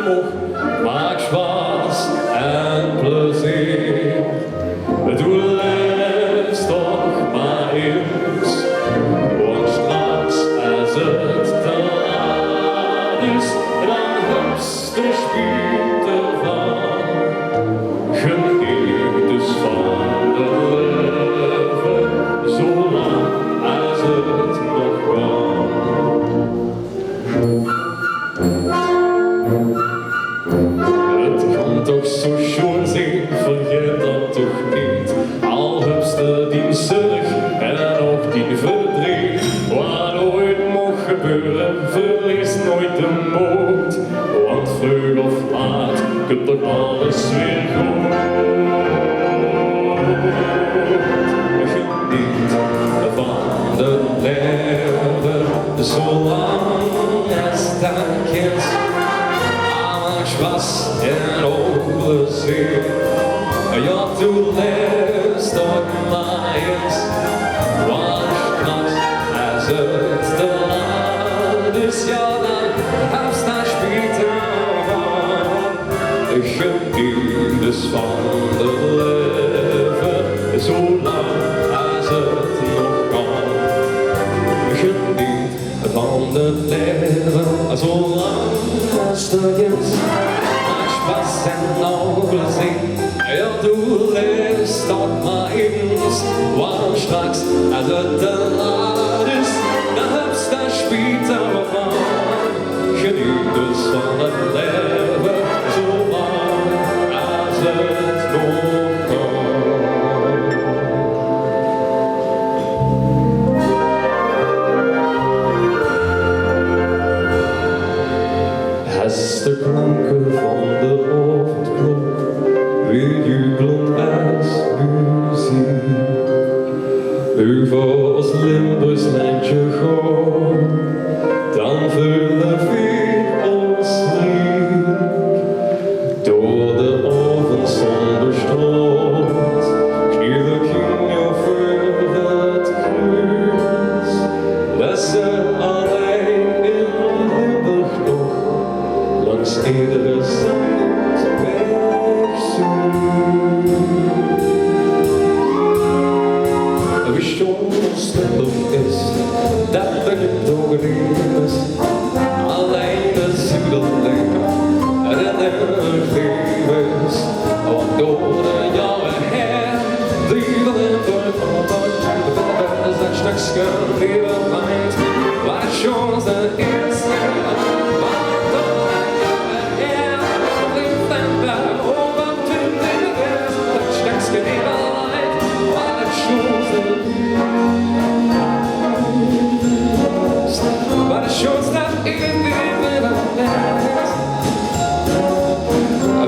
mocht, maakt Spaß en plezier. Du lebst doch maar eens, want straks als het te laat is, dan hebst de spijt ervan. Geniet dus van het leven, zolang als het nog kan. Het kan toch zo schoon zijn, vergeet dat toch niet. Al hebst je die zorg en ook die verdriet. Wat ooit mocht gebeuren, verlies nooit de moed. Want vroeg of laat komt toch alles weer goed. Geniet van het leven, zolang als dat kind. Spaß en ook plezier. Ja, du leefst toch maar eens, want straks als het te laat is, ja, dan hebst je spijt ervan. Geniet dus van het leven, zolang als het nog kan. Geniet van het leven, zolang als het is. Spaß en ook plezier. Ja, du leefst toch maar eens, want straks als het te laat is, dan hebst je spijt ervan. Geniet dus van het leven, zolang als het nog kan. Als de klanken van de ochtendklok weer jubelend als muziek over ons Limburgs landje gaat, dan vullen we ons lied door de avondzon bestraald. Knielen kinderen voor het kruis, dat ze alleen in Limburg nog langs iedere zandweg zoekt. Wie soms Limburg is, dat begint door is. Alleen het zuiderling en het erg is. Want door de jaren heen, die Limburg van de is dat stukje Nederland, waar soms de eerste. Maar de shows dat ik wil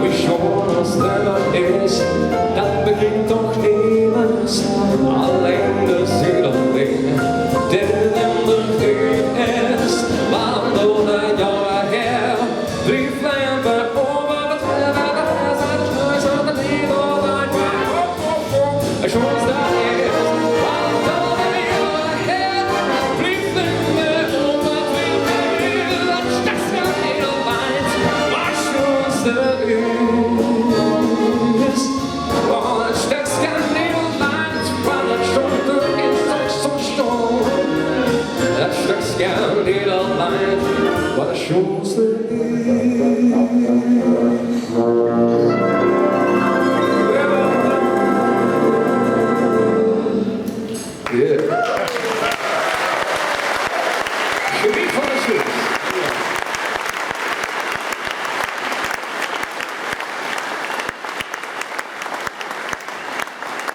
wie shows dat is, dat begint toch eens. Alleen de ziedeling, de Limburg is. Want door de jaren heen, drie vlammen over het water, zijn de schoois op het Nederland. De shows dat is. What a show.